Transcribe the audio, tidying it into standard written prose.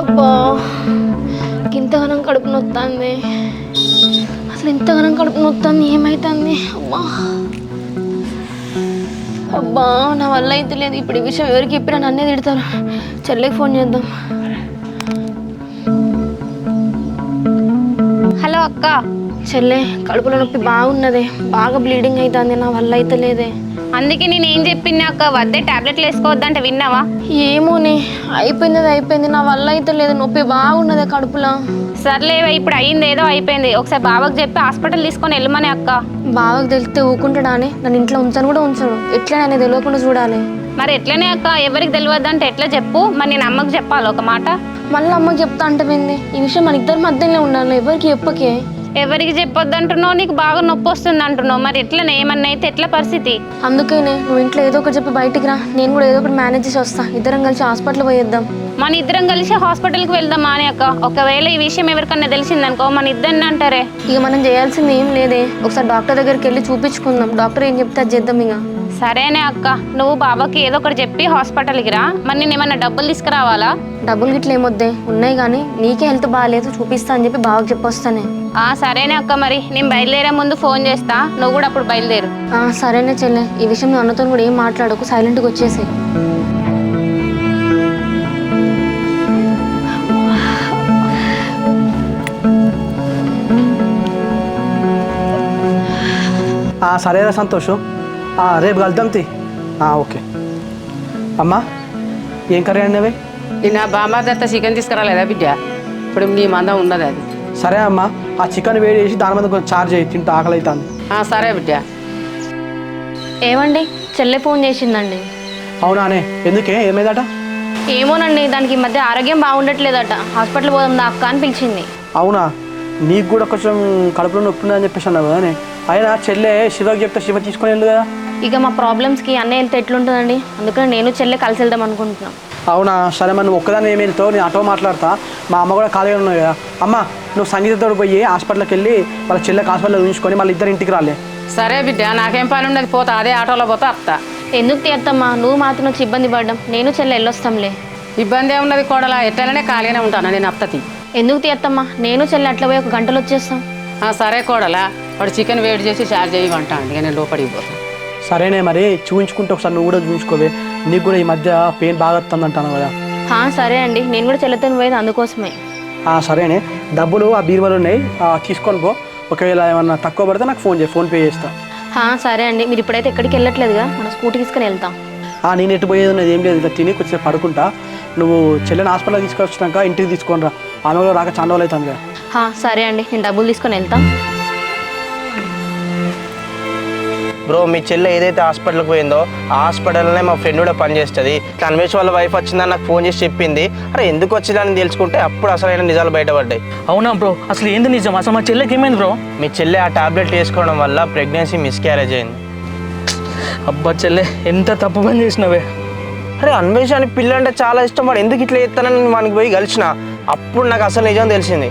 అబ్బా ఇంతగానం కడుపు నొత్తాంది. అసలు ఇంతగానం కడుపు నొత్తాంది, ఏమైతుంది? అమ్మా అబ్బా నా వల్ల అయితే లేదు. ఇప్పుడు ఈ విషయం ఎవరికి చెప్పినా నన్నే తిడతారు. చెల్లెకి ఫోన్ చేద్దాం. హలో అక్క. చెల్లె కడుపులో నొప్పి బాగున్నది, బాగా బ్లీడింగ్ అవుతుంది, నా వల్ల అయితే లేదే. అందుకే నేను ఏం చెప్పినా అక్క, వద్దే టాబ్లెట్లు వేసుకోవద్దంటే విన్నావా? ఏమోనే, అయిపోయింది, నా వల్ల అయితే లేదు, నొప్పి బాగున్నది కడుపులో. సర్లేవా, ఇప్పుడు అయ్యింది ఏదో అయిపోయింది. ఒకసారి బావకు చెప్పి హాస్పిటల్ తీసుకొని వెళ్ళమని అక్క. బావకు తెలిస్తే ఊకుంటాడా అని నన్ను ఇంట్లో ఉంచను కూడా ఉంచడు. ఎట్లా అనేది తెలియకుండా చూడాలి. మరి ఎట్లనే అక్క, ఎవరికి తెలియద్దంటే ఎట్లా చెప్పు? మరి నేను అమ్మకు చెప్పాలి ఒక మాట. మళ్ళీ అమ్మకి చెప్తా అంటేంది? ఈ విషయం మన ఇద్దరి మధ్యలో ఉండాలి, ఎవరికి చెప్పకే. ఎవరికి చెప్పొద్దు అంటున్నావు, నీకు బాగా నొప్పి వస్తుంది అంటున్నావు. మరి ఎట్లనే, ఏమన్నా అయితే ఎట్లా పరిస్థితి? అందుకేనే నువ్వు ఇంట్లో ఏదో ఒకటి చెప్పి బయటికి రా, నేను కూడా ఏదో ఒకటి మేనేజ్ చేసి వస్తా. ఇద్దరం కలిసి హాస్పిటల్ పోయేద్దాం. మన ఇద్దరం కలిసి హాస్పిటల్కి వెళ్దామా అని అక్క. ఒకవేళ ఈ విషయం ఎవరికన్నా తెలిసిందనుకో మన ఇద్దరిని అంటారే. ఇక మనం చేయాల్సింది ఏం లేదే, ఒకసారి డాక్టర్ దగ్గరికి వెళ్ళి చూపించుకుందాం. డాక్టర్ ఏం చెప్తే అది చేద్దాం. ఇక సరేనే అక్క, నువ్వు బాబాకి ఏదో ఒకటి చెప్పి హాస్పిటల్కి రా. మరి నేను ఏమన్నా డబ్బులు తీసుకురావాలా? డబ్బులు గిట్ల ఏమొద్దే, ఉన్నాయి కానీ నీకే హెల్త్ బాగాలేదు, చూపిస్తా అని చెప్పి బావకి చెప్పొస్తానే. సరేనే అక్క, మరి నేను బయలుదేరే ముందు ఫోన్ చేస్తా, నువ్వు కూడా అప్పుడు బయలుదేరు. సరేనే చెల్లె, ఈ విషయం నువ్వు అన్నతో కూడా ఏం మాట్లాడకు, సైలెంట్గా వచ్చేసి. సరేనా సంతోష్, రేపు కలుద్దాం తీ. ఓకే అమ్మా, ఏం కర్రీ అండి? నిన్న బామ్మాదత్త చికెన్ తీసుకురాలేదా బిడ్డ? ఇప్పుడు నీ మందం ఉన్నది అది. సరే అమ్మా, ఆ చికెన్ వేడి చేసి దాని మీద కొంచెం చార్జ్ చేయి, తింటూ ఆకలి అవుతుంది. సరే బిడ్డ. ఏమండి, చెల్లె ఫోన్ చేసిందండి. అవునానే, ఎందుకే, ఏమైందట? ఏమోనండి, దానికి ఈ మధ్య ఆరోగ్యం బాగుండట్లేదట, హాస్పిటల్ పోదాం దా అక్క అని పిలిచింది. అవునా, నీకు కూడా కొంచెం కడుపులో నొప్పి ఉందని చెప్పేసి అన్నావు కదా. అయినా చెల్లె శివకి చెప్తే శివ తీసుకొని వెళ్ళు కదా. ఇక మా ప్రాబ్లమ్స్కి అన్నయ్య వెళ్తే ఎట్లుంటుందండి, అందుకని నేను చెల్లె కలిసి వెళ్దాం అనుకుంటున్నాం. అవునా, సరే మరి నువ్వు ఒక్కదాన్ని ఏమి వెళ్తావు, నేను ఆటో మాట్లాడతా. మా అమ్మ కూడా ఖాళీగా ఉన్నాయి కదా. అమ్మ, నువ్వు సంగీతతో పోయి హాస్పిటల్కి వెళ్ళి వాళ్ళ చెల్లెకి హాస్పిటల్లో చూసుకొని మళ్ళీ ఇద్దరు ఇంటికి రాలే. సరే బిడ్డ, నాకేం పని ఉండదు, పోతా అదే ఆటోలో పోతా అత్త. ఎందుకు తీర్థమ్మా, నువ్వు మాత్రం వచ్చి ఇబ్బంది పడ్డాం, నేను చెల్లె వెళ్ళొస్తాంలే. ఇబ్బంది ఏమున్నది కోడలా, ఎట్లనే ఖాళీగానే ఉంటాను నేను అత్తతి. ఎందుకు తీర్థమ్మా, నేను చెల్లె అట్లా పోయి 1 గంటలో వచ్చేస్తాం. సరే కోడలా, వాడు చికెన్ వేడి చేసి చార్జ్ చేయమంటా అండి, నేను లోపలికి పోతాను. సరేనే, మరి చూపించుకుంటే ఒకసారి నువ్వు కూడా చూపించుకోవే, నీకు కూడా ఈ మధ్య పెయిన్ బాగా వస్తుంది అంటాను కదా. సరే అండి, నేను కూడా చెల్లెతో పోయేది అందుకోసమే. సరేనే, డబ్బులు ఆ బీరువాలు ఉన్నాయి, తీసుకొని పో. ఒకవేళ ఏమన్నా తక్కువ పడితే నాకు ఫోన్ చేయి, ఫోన్పే చేస్తా. సరే అండి, మీరు ఇప్పుడైతే ఎక్కడికి వెళ్ళట్లేదుగా, మన స్కూటీ తీసుకుని వెళ్తాం. నేను ఎటు పోయేది ఉన్నది ఏం లేదు, ఇట్లా తిని కొంచెం పడుకుంటా. నువ్వు చెల్లెని హాస్పిటల్ తీసుకొచ్చినాక ఇంటికి తీసుకొని రా, ఆమె కూడా రాక చాలా రోజులు అవుతుంది కదా. సరే అండి, నేను డబ్బులు తీసుకొని వెళ్తాం. బ్రో, మీ చెల్లె ఏదైతే హాస్పిటల్కి పోయిందో ఆ హాస్పిటల్లోనే మా ఫ్రెండ్ కూడా పనిచేస్తుంది. అన్వేష్ వాళ్ళ వైఫ్ వచ్చిందని నాకు ఫోన్ చేసి చెప్పింది. అరే ఎందుకు వచ్చిందని తెలుసుకుంటే అప్పుడు అసలైన నిజాలు బయటపడ్డాయి. అవునా బ్రో, అసలు ఏంది నిజం? అసలు మా చెల్లెకి ఏమైంది బ్రో? మీ చెల్లె ఆ టాబ్లెట్ వేసుకోవడం వల్ల ప్రెగ్నెన్సీ మిస్క్యారేజ్ అయింది. అబ్బా చెల్లె, ఎంత తప్పు పని చేసినవే. అరే అన్వేష్ అని పిల్ల అంటే చాలా ఇష్టం, వాడు ఎందుకు ఇట్లా చేస్తానని వానికి పోయి కలిసిన అప్పుడు నాకు అసలు నిజం తెలిసింది.